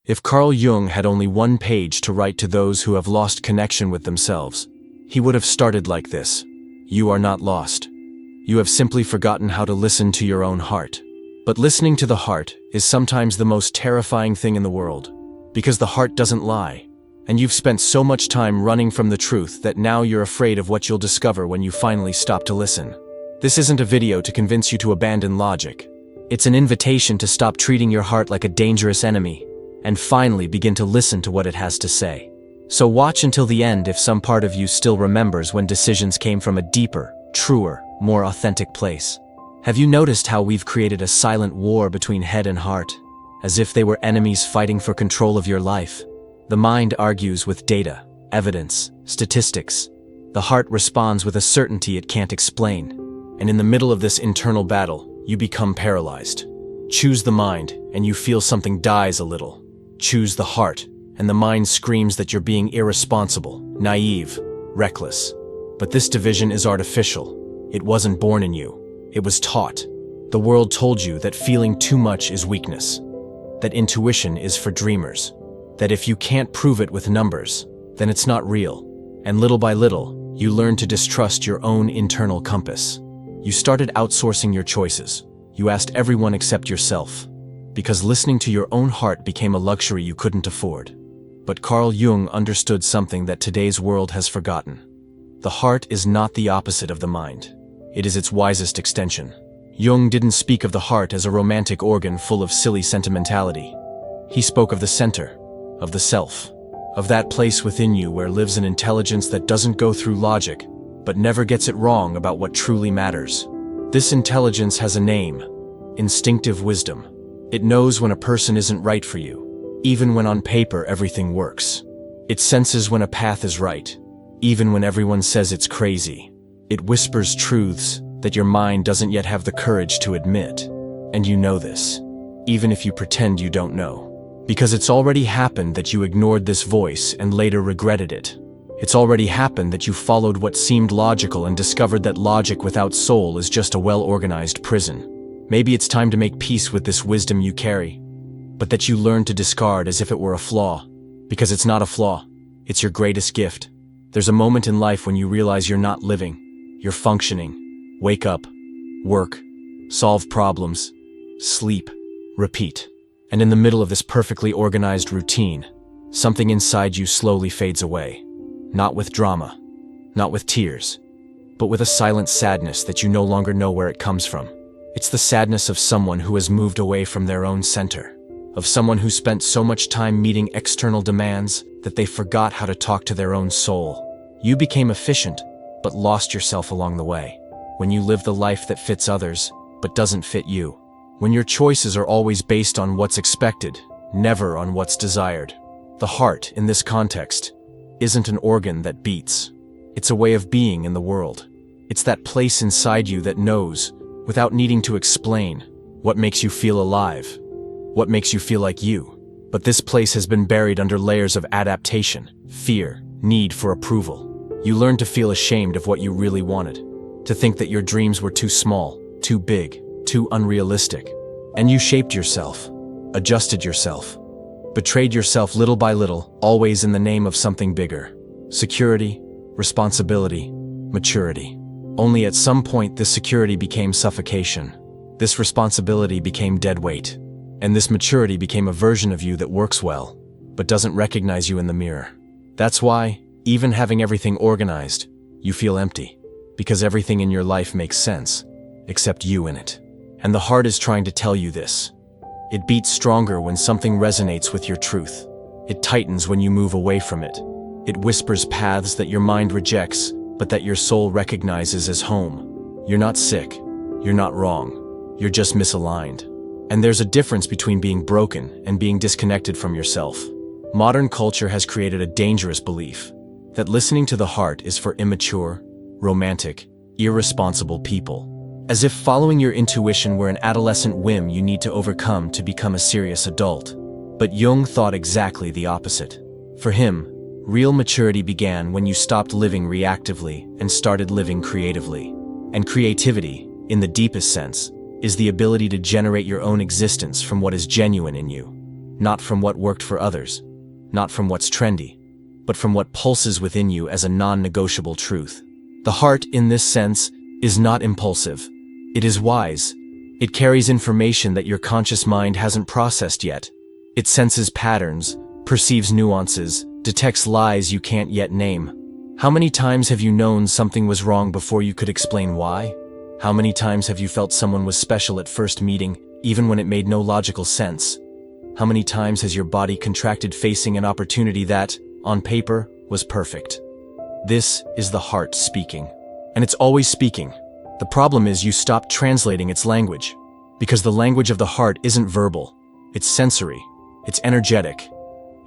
If Carl Jung had only one page to write to those who have lost connection with themselves, he would have started like this: You are not lost. You have simply forgotten how to listen to your own heart. But listening to the heart is sometimes the most terrifying thing in the world, because the heart doesn't lie, and you've spent so much time running from the truth that now you're afraid of what you'll discover when you finally stop to listen. This isn't a video to convince you to abandon logic. It's an invitation to stop treating your heart like a dangerous enemy, and finally begin to listen to what it has to say. So watch until the end if some part of you still remembers when decisions came from a deeper, truer, more authentic place. Have you noticed how we've created a silent war between head and heart, as if they were enemies fighting for control of your life? The mind argues with data, evidence, statistics. The heart responds with a certainty it can't explain. And in the middle of this internal battle, you become paralyzed. Choose the mind, and you feel something dies a little. Choose the heart, and the mind screams that you're being irresponsible, naive, reckless. But this division is artificial. It wasn't born in you. It was taught. The world told you that feeling too much is weakness, that intuition is for dreamers, that if you can't prove it with numbers, then it's not real. And little by little, you learned to distrust your own internal compass. You started outsourcing your choices. You asked everyone except yourself, because listening to your own heart became a luxury you couldn't afford. But Carl Jung understood something that today's world has forgotten. The heart is not the opposite of the mind. It is its wisest extension. Jung didn't speak of the heart as a romantic organ full of silly sentimentality. He spoke of the center, of the self, of that place within you where lives an intelligence that doesn't go through logic, but never gets it wrong about what truly matters. This intelligence has a name: instinctive wisdom. It knows when a person isn't right for you, even when on paper everything works. It senses when a path is right, even when everyone says it's crazy. It whispers truths that your mind doesn't yet have the courage to admit. And you know this, even if you pretend you don't know. Because it's already happened that you ignored this voice and later regretted it. It's already happened that you followed what seemed logical and discovered that logic without soul is just a well-organized prison. Maybe it's time to make peace with this wisdom you carry, but that you learn to discard as if it were a flaw. Because it's not a flaw, it's your greatest gift. There's a moment in life when you realize you're not living. You're functioning. Wake up, work, solve problems, sleep, repeat. And in the middle of this perfectly organized routine, something inside you slowly fades away. Not with drama, not with tears, but with a silent sadness that you no longer know where it comes from. It's the sadness of someone who has moved away from their own center, of someone who spent so much time meeting external demands that they forgot how to talk to their own soul. You became efficient, but lost yourself along the way. When you live the life that fits others, but doesn't fit you. When your choices are always based on what's expected, never on what's desired. The heart, in this context, isn't an organ that beats. It's a way of being in the world. It's that place inside you that knows, without needing to explain, what makes you feel alive, what makes you feel like you. But this place has been buried under layers of adaptation, fear, need for approval. You learned to feel ashamed of what you really wanted, to think that your dreams were too small, too big, too unrealistic. And you shaped yourself, adjusted yourself, betrayed yourself little by little, always in the name of something bigger. Security, responsibility, maturity. Only at some point this security became suffocation. This responsibility became dead weight. And this maturity became a version of you that works well, but doesn't recognize you in the mirror. That's why, even having everything organized, you feel empty, because everything in your life makes sense, except you in it. And the heart is trying to tell you this. It beats stronger when something resonates with your truth. It tightens when you move away from it. It whispers paths that your mind rejects, but that your soul recognizes as home. You're not sick. You're not wrong. You're just misaligned. And there's a difference between being broken and being disconnected from yourself. Modern culture has created a dangerous belief that listening to the heart is for immature, romantic, irresponsible people. As if following your intuition were an adolescent whim you need to overcome to become a serious adult. But Jung thought exactly the opposite. For him, real maturity began when you stopped living reactively and started living creatively. And creativity, in the deepest sense, is the ability to generate your own existence from what is genuine in you. not from what worked for others, not from what's trendy, but from what pulses within you as a non-negotiable truth. The heart, in this sense, is not impulsive. It is wise. It carries information that your conscious mind hasn't processed yet. It senses patterns, perceives nuances, detects lies you can't yet name. How many times have you known something was wrong before you could explain why? How many times have you felt someone was special at first meeting, even when it made no logical sense? How many times has your body contracted facing an opportunity that, on paper, was perfect? This is the heart speaking. And it's always speaking. The problem is you stop translating its language. Because the language of the heart isn't verbal. It's sensory. It's energetic.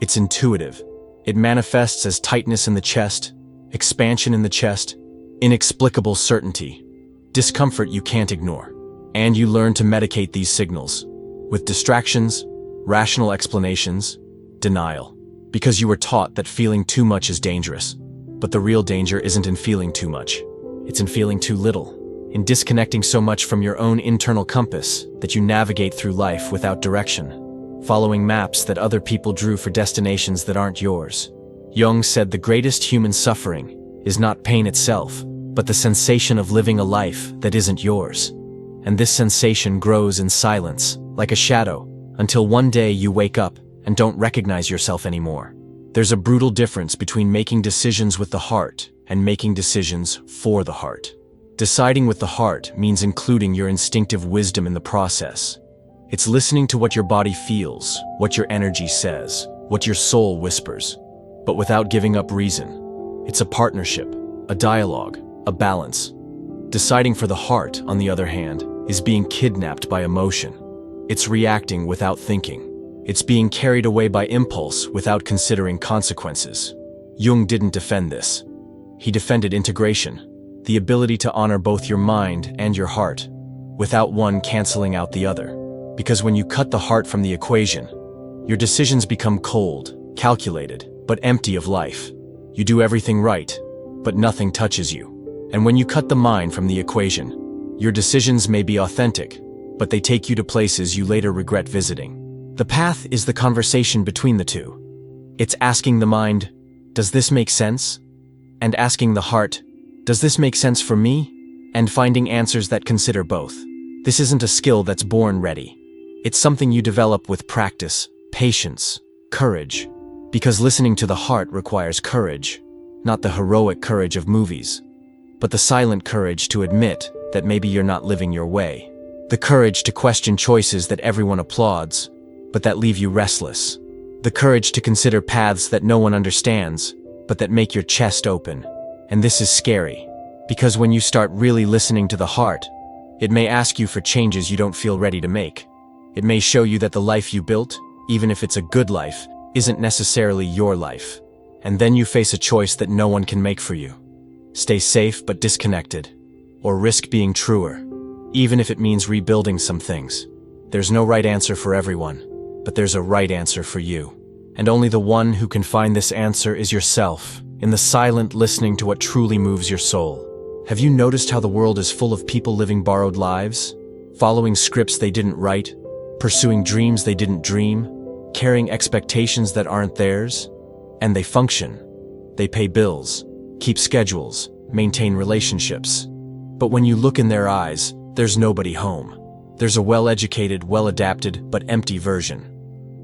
It's intuitive. It manifests as tightness in the chest, expansion in the chest, inexplicable certainty, discomfort you can't ignore. And you learn to medicate these signals with distractions, rational explanations, denial. Because you were taught that feeling too much is dangerous. But the real danger isn't in feeling too much. It's in feeling too little. In disconnecting so much from your own internal compass that you navigate through life without direction, following maps that other people drew for destinations that aren't yours. Jung said the greatest human suffering is not pain itself, but the sensation of living a life that isn't yours. And this sensation grows in silence, like a shadow, until one day you wake up and don't recognize yourself anymore. There's a brutal difference between making decisions with the heart and making decisions for the heart. Deciding with the heart means including your instinctive wisdom in the process. It's listening to what your body feels, what your energy says, what your soul whispers, but without giving up reason. It's a partnership, a dialogue, a balance. Deciding for the heart, on the other hand, is being kidnapped by emotion. It's reacting without thinking. It's being carried away by impulse without considering consequences. Jung didn't defend this. He defended integration, the ability to honor both your mind and your heart, without one canceling out the other. Because when you cut the heart from the equation, your decisions become cold, calculated, but empty of life. You do everything right, but nothing touches you. And when you cut the mind from the equation, your decisions may be authentic, but they take you to places you later regret visiting. The path is the conversation between the two. It's asking the mind, does this make sense? And asking the heart, does this make sense for me? And finding answers that consider both. This isn't a skill that's born ready. It's something you develop with practice, patience, courage. Because listening to the heart requires courage, not the heroic courage of movies, but the silent courage to admit that maybe you're not living your way. The courage to question choices that everyone applauds, but that leave you restless. The courage to consider paths that no one understands, but that make your chest open. And this is scary, because when you start really listening to the heart, it may ask you for changes you don't feel ready to make. It may show you that the life you built, even if it's a good life, isn't necessarily your life. And then you face a choice that no one can make for you. Stay safe but disconnected, or risk being truer, even if it means rebuilding some things. There's no right answer for everyone, but there's a right answer for you. And only the one who can find this answer is yourself, in the silent listening to what truly moves your soul. Have you noticed how the world is full of people living borrowed lives? Following scripts they didn't write, pursuing dreams they didn't dream, carrying expectations that aren't theirs? And they function. They pay bills, keep schedules, maintain relationships. But when you look in their eyes, there's nobody home. There's a well-educated, well-adapted, but empty version.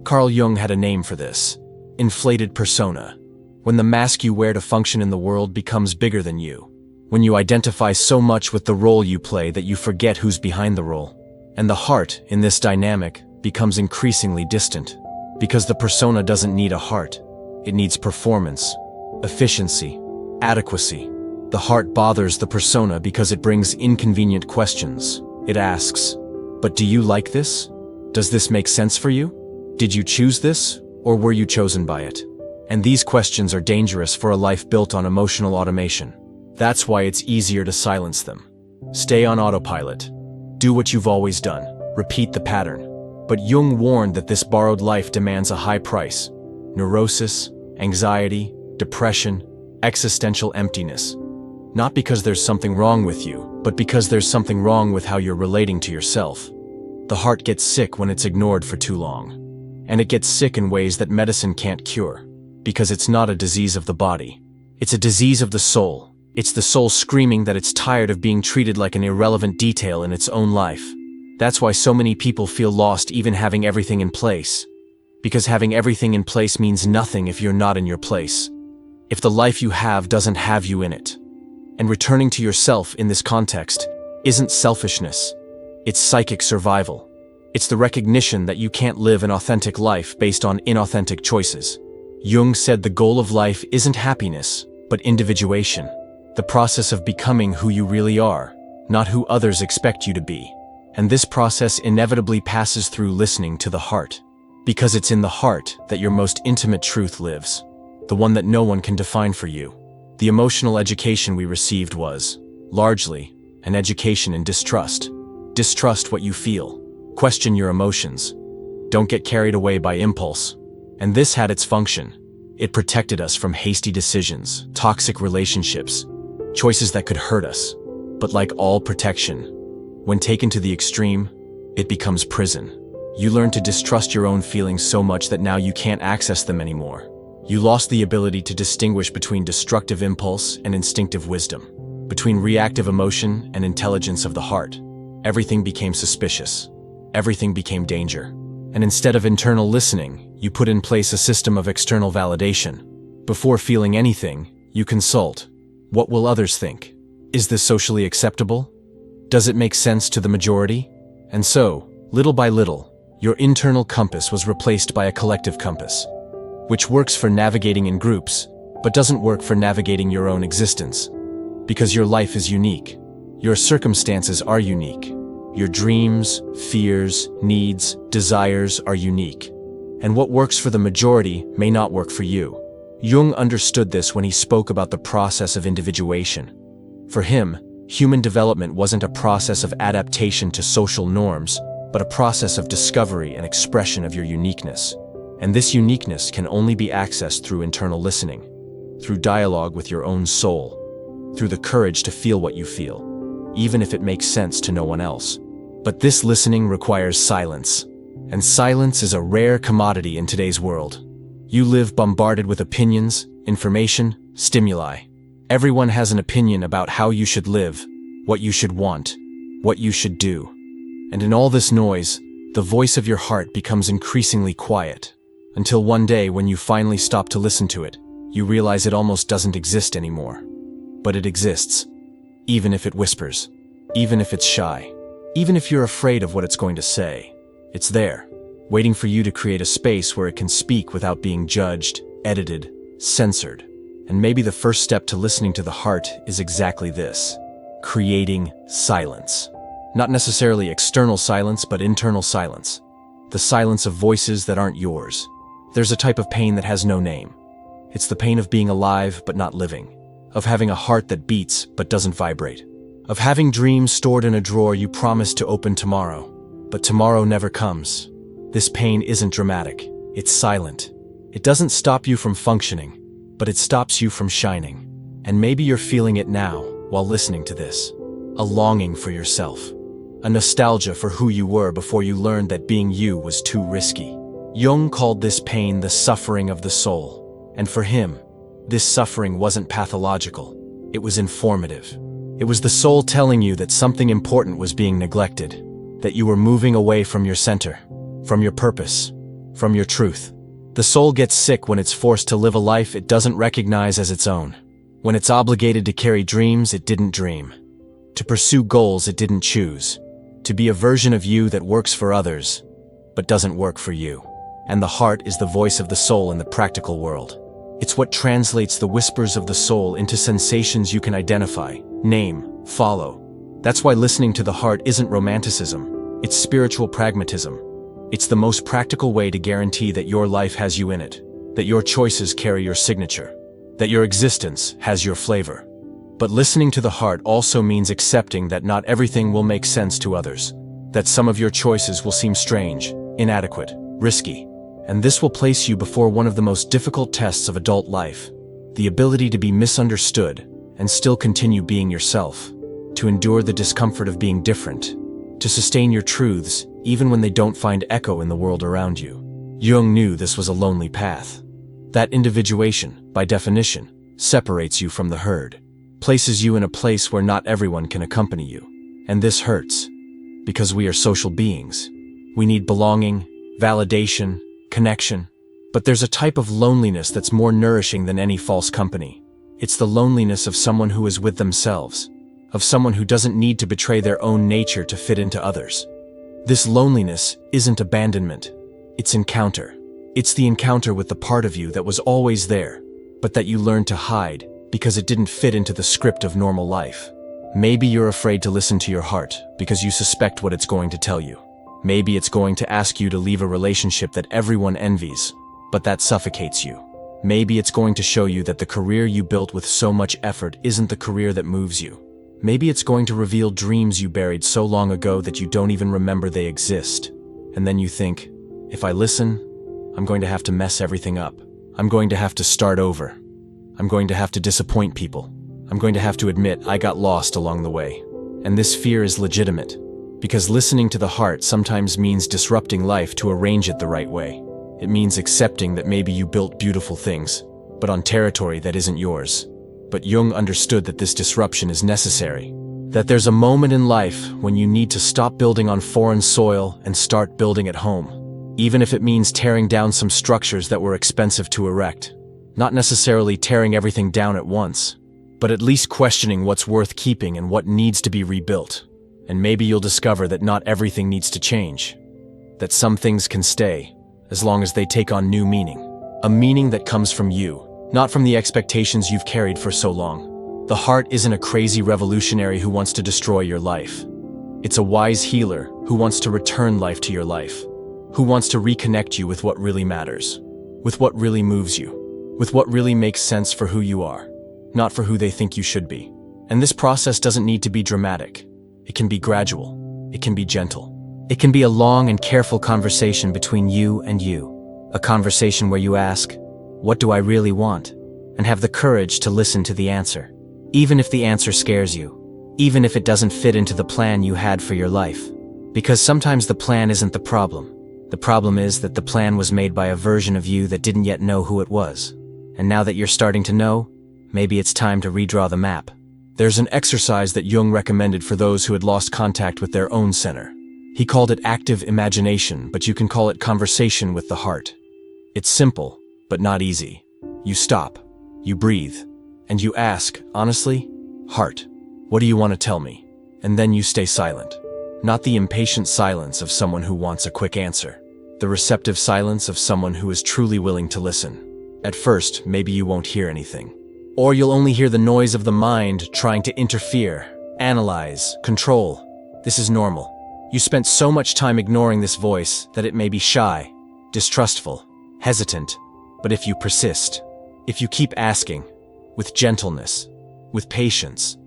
Carl Jung had a name for this: inflated persona. When the mask you wear to function in the world becomes bigger than you. When you identify so much with the role you play that you forget who's behind the role. And the heart, in this dynamic, becomes increasingly distant. Because the persona doesn't need a heart. It needs performance, efficiency, adequacy. The heart bothers the persona because it brings inconvenient questions. It asks, but do you like this? Does this make sense for you? Did you choose this, or were you chosen by it? And these questions are dangerous for a life built on emotional automation. That's why it's easier to silence them. Stay on autopilot. Do what you've always done. Repeat the pattern. But Jung warned that this borrowed life demands a high price. Neurosis, anxiety, depression, existential emptiness. Not because there's something wrong with you, but because there's something wrong with how you're relating to yourself. The heart gets sick when it's ignored for too long. And it gets sick in ways that medicine can't cure. Because it's not a disease of the body. It's a disease of the soul. It's the soul screaming that it's tired of being treated like an irrelevant detail in its own life. That's why so many people feel lost even having everything in place. Because having everything in place means nothing if you're not in your place. If the life you have doesn't have you in it. And returning to yourself in this context isn't selfishness. It's psychic survival. It's the recognition that you can't live an authentic life based on inauthentic choices. Jung said the goal of life isn't happiness, but individuation. The process of becoming who you really are, not who others expect you to be. And this process inevitably passes through listening to the heart. Because it's in the heart that your most intimate truth lives. The one that no one can define for you. The emotional education we received was, largely, an education in distrust. Distrust what you feel. Question your emotions. Don't get carried away by impulse. And this had its function. It protected us from hasty decisions, toxic relationships, choices that could hurt us. But like all protection, when taken to the extreme, it becomes prison. You learn to distrust your own feelings so much that now you can't access them anymore. You lost the ability to distinguish between destructive impulse and instinctive wisdom, between reactive emotion and intelligence of the heart. Everything became suspicious. Everything became danger. And instead of internal listening, you put in place a system of external validation. Before feeling anything, you consult. What will others think? Is this socially acceptable? Does it make sense to the majority? And so, little by little, your internal compass was replaced by a collective compass, which works for navigating in groups, but doesn't work for navigating your own existence. Because your life is unique. Your circumstances are unique. Your dreams, fears, needs, desires are unique. And what works for the majority may not work for you. Jung understood this when he spoke about the process of individuation. For him, human development wasn't a process of adaptation to social norms, but a process of discovery and expression of your uniqueness. And this uniqueness can only be accessed through internal listening, through dialogue with your own soul, through the courage to feel what you feel, even if it makes sense to no one else. But this listening requires silence. And silence is a rare commodity in today's world. You live bombarded with opinions, information, stimuli. Everyone has an opinion about how you should live, what you should want, what you should do. And in all this noise, the voice of your heart becomes increasingly quiet. Until one day when you finally stop to listen to it, you realize it almost doesn't exist anymore. But it exists. Even if it whispers. Even if it's shy. Even if you're afraid of what it's going to say. It's there, waiting for you to create a space where it can speak without being judged, edited, censored. And maybe the first step to listening to the heart is exactly this: creating silence. Not necessarily external silence, but internal silence. The silence of voices that aren't yours. There's a type of pain that has no name. It's the pain of being alive but not living. Of having a heart that beats but doesn't vibrate. Of having dreams stored in a drawer you promised to open tomorrow. But tomorrow never comes. This pain isn't dramatic. It's silent. It doesn't stop you from functioning, but it stops you from shining. And maybe you're feeling it now while listening to this. A longing for yourself. A nostalgia for who you were before you learned that being you was too risky. Jung called this pain the suffering of the soul. And for him, this suffering wasn't pathological. It was informative. It was the soul telling you that something important was being neglected. That you were moving away from your center, from your purpose, from your truth. The soul gets sick when it's forced to live a life it doesn't recognize as its own. When it's obligated to carry dreams it didn't dream. To pursue goals it didn't choose. To be a version of you that works for others, but doesn't work for you. And the heart is the voice of the soul in the practical world. It's what translates the whispers of the soul into sensations you can identify, name, follow. That's why listening to the heart isn't romanticism, it's spiritual pragmatism. It's the most practical way to guarantee that your life has you in it, that your choices carry your signature, that your existence has your flavor. But listening to the heart also means accepting that not everything will make sense to others, that some of your choices will seem strange, inadequate, risky. And this will place you before one of the most difficult tests of adult life, the ability to be misunderstood and still continue being yourself. To endure the discomfort of being different, to sustain your truths even when they don't find echo in the world around you. Jung knew this was a lonely path. That individuation, by definition, separates you from the herd, places you in a place where not everyone can accompany you. And this hurts, because we are social beings. We need belonging, validation, connection. But there's a type of loneliness that's more nourishing than any false company. It's the loneliness of someone who is with themselves, of someone who doesn't need to betray their own nature to fit into others. This loneliness isn't abandonment, it's encounter. It's the encounter with the part of you that was always there, but that you learned to hide because it didn't fit into the script of normal life. Maybe you're afraid to listen to your heart because you suspect what it's going to tell you. Maybe it's going to ask you to leave a relationship that everyone envies, but that suffocates you. Maybe it's going to show you that the career you built with so much effort isn't the career that moves you. Maybe it's going to reveal dreams you buried so long ago that you don't even remember they exist. And then you think, if I listen, I'm going to have to mess everything up. I'm going to have to start over. I'm going to have to disappoint people. I'm going to have to admit I got lost along the way. And this fear is legitimate, because listening to the heart sometimes means disrupting life to arrange it the right way. It means accepting that maybe you built beautiful things, but on territory that isn't yours. But Jung understood that this disruption is necessary, that there's a moment in life when you need to stop building on foreign soil and start building at home. Even if it means tearing down some structures that were expensive to erect. Not necessarily tearing everything down at once, but at least questioning what's worth keeping and what needs to be rebuilt. And maybe you'll discover that not everything needs to change. That some things can stay, as long as they take on new meaning. A meaning that comes from you, not from the expectations you've carried for so long. The heart isn't a crazy revolutionary who wants to destroy your life. It's a wise healer who wants to return life to your life. Who wants to reconnect you with what really matters, with what really moves you, with what really makes sense for who you are, not for who they think you should be. And this process doesn't need to be dramatic. It can be gradual. It can be gentle. It can be a long and careful conversation between you and you. A conversation where you ask, what do I really want? And have the courage to listen to the answer. Even if the answer scares you. Even if it doesn't fit into the plan you had for your life. Because sometimes the plan isn't the problem. The problem is that the plan was made by a version of you that didn't yet know who it was. And now that you're starting to know, maybe it's time to redraw the map. There's an exercise that Jung recommended for those who had lost contact with their own center. He called it active imagination, but you can call it conversation with the heart. It's simple, but not easy. You stop, you breathe, and you ask, honestly, heart, what do you want to tell me? And then you stay silent. Not the impatient silence of someone who wants a quick answer. The receptive silence of someone who is truly willing to listen. At first, maybe you won't hear anything. Or you'll only hear the noise of the mind trying to interfere, analyze, control. This is normal. You spent so much time ignoring this voice that it may be shy, distrustful, hesitant. But if you persist, if you keep asking, with gentleness, with patience,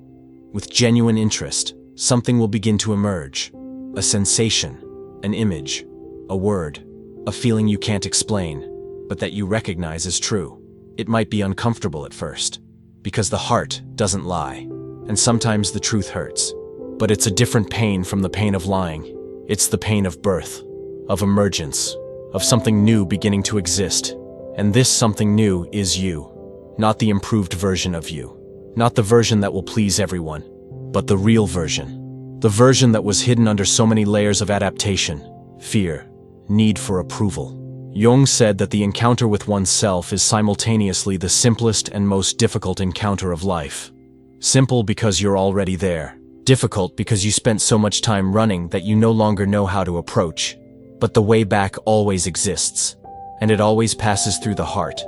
with genuine interest, something will begin to emerge. A sensation, an image, a word, a feeling you can't explain, but that you recognize as true. It might be uncomfortable at first, because the heart doesn't lie, and sometimes the truth hurts. But it's a different pain from the pain of lying. It's the pain of birth, of emergence, of something new beginning to exist. And this something new is you, not the improved version of you, not the version that will please everyone, but the real version. The version that was hidden under so many layers of adaptation, fear, need for approval. Jung said that the encounter with oneself is simultaneously the simplest and most difficult encounter of life. Simple because you're already there. Difficult because you spent so much time running that you no longer know how to approach. But the way back always exists. And it always passes through the heart.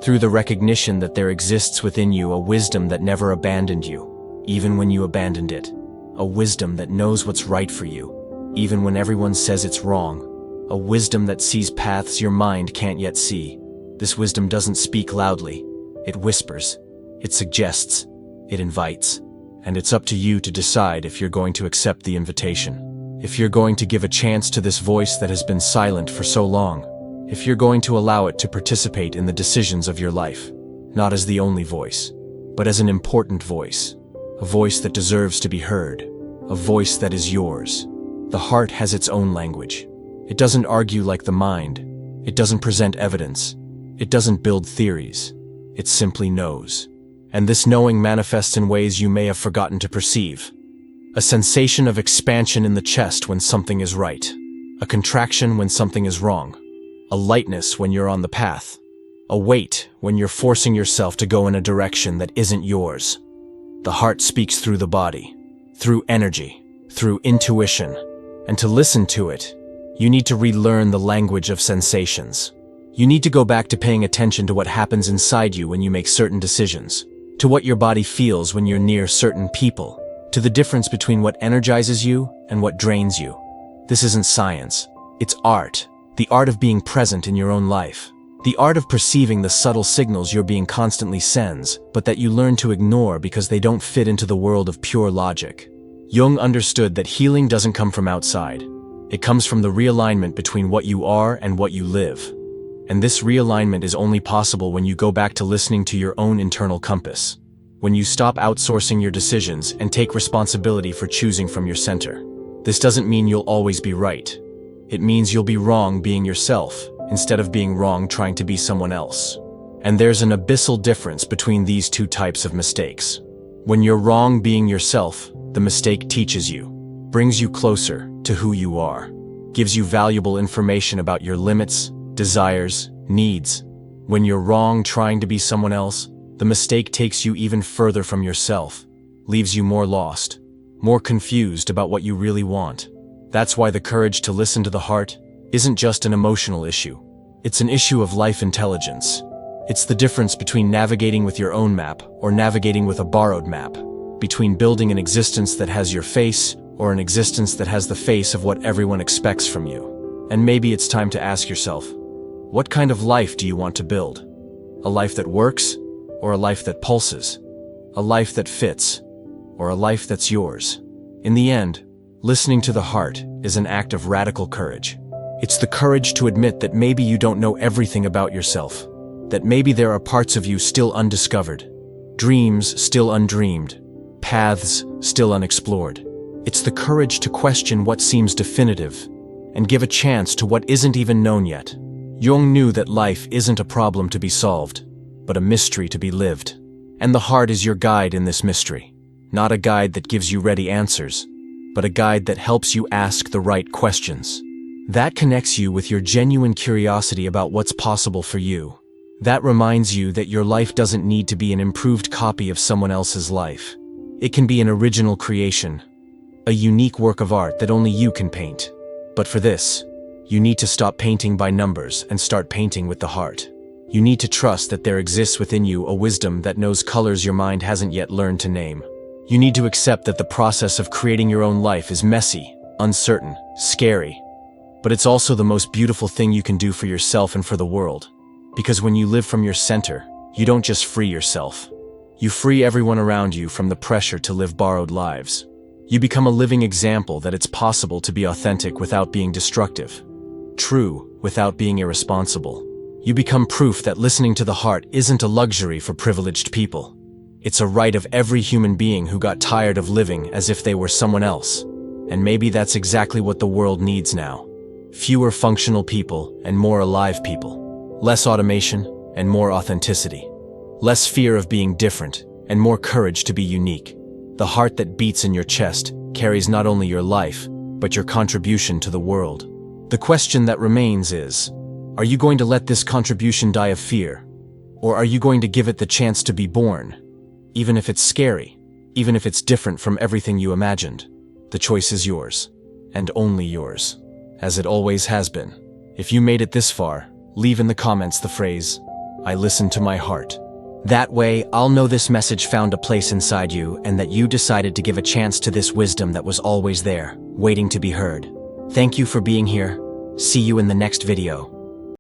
Through the recognition that there exists within you a wisdom that never abandoned you, even when you abandoned it. A wisdom that knows what's right for you, even when everyone says it's wrong. A wisdom that sees paths your mind can't yet see. This wisdom doesn't speak loudly. It whispers. It suggests. It invites. And it's up to you to decide if you're going to accept the invitation. If you're going to give a chance to this voice that has been silent for so long. If you're going to allow it to participate in the decisions of your life. Not as the only voice, but as an important voice. A voice that deserves to be heard. A voice that is yours. The heart has its own language. It doesn't argue like the mind. It doesn't present evidence. It doesn't build theories. It simply knows. And this knowing manifests in ways you may have forgotten to perceive. A sensation of expansion in the chest when something is right. A contraction when something is wrong. A lightness when you're on the path. A weight when you're forcing yourself to go in a direction that isn't yours. The heart speaks through the body, through energy, through intuition. And to listen to it, you need to relearn the language of sensations. You need to go back to paying attention to what happens inside you when you make certain decisions, to what your body feels when you're near certain people, to the difference between what energizes you and what drains you. This isn't science. It's art. The art of being present in your own life. The art of perceiving the subtle signals your being constantly sends, but that you learn to ignore because they don't fit into the world of pure logic. Jung understood that healing doesn't come from outside. It comes from the realignment between what you are and what you live. And this realignment is only possible when you go back to listening to your own internal compass. When you stop outsourcing your decisions and take responsibility for choosing from your center. This doesn't mean you'll always be right. It means you'll be wrong being yourself, instead of being wrong trying to be someone else. And there's an abyssal difference between these two types of mistakes. When you're wrong being yourself, the mistake teaches you, brings you closer to who you are, gives you valuable information about your limits, desires, needs. When you're wrong trying to be someone else, the mistake takes you even further from yourself, leaves you more lost, more confused about what you really want. That's why the courage to listen to the heart isn't just an emotional issue. It's an issue of life intelligence. It's the difference between navigating with your own map or navigating with a borrowed map, between building an existence that has your face or an existence that has the face of what everyone expects from you. And maybe it's time to ask yourself, what kind of life do you want to build? A life that works, or a life that pulses? A life that fits, or a life that's yours? In the end, listening to the heart is an act of radical courage. It's the courage to admit that maybe you don't know everything about yourself, that maybe there are parts of you still undiscovered, dreams still undreamed, paths still unexplored. It's the courage to question what seems definitive and give a chance to what isn't even known yet. Jung knew that life isn't a problem to be solved, but a mystery to be lived. And the heart is your guide in this mystery. Not a guide that gives you ready answers, but a guide that helps you ask the right questions. That connects you with your genuine curiosity about what's possible for you. That reminds you that your life doesn't need to be an improved copy of someone else's life. It can be an original creation, a unique work of art that only you can paint. But for this, you need to stop painting by numbers and start painting with the heart. You need to trust that there exists within you a wisdom that knows colors your mind hasn't yet learned to name. You need to accept that the process of creating your own life is messy, uncertain, scary. But it's also the most beautiful thing you can do for yourself and for the world. Because when you live from your center, you don't just free yourself. You free everyone around you from the pressure to live borrowed lives. You become a living example that it's possible to be authentic without being destructive, true without being irresponsible. You become proof that listening to the heart isn't a luxury for privileged people. It's a right of every human being who got tired of living as if they were someone else. And maybe that's exactly what the world needs now. Fewer functional people and more alive people. Less automation and more authenticity. Less fear of being different and more courage to be unique. The heart that beats in your chest carries not only your life, but your contribution to the world. The question that remains is, are you going to let this contribution die of fear? Or are you going to give it the chance to be born? Even if it's scary, even if it's different from everything you imagined, the choice is yours, and only yours, as it always has been. If you made it this far, leave in the comments the phrase, "I listened to my heart." That way, I'll know this message found a place inside you and that you decided to give a chance to this wisdom that was always there, waiting to be heard. Thank you for being here. See you in the next video.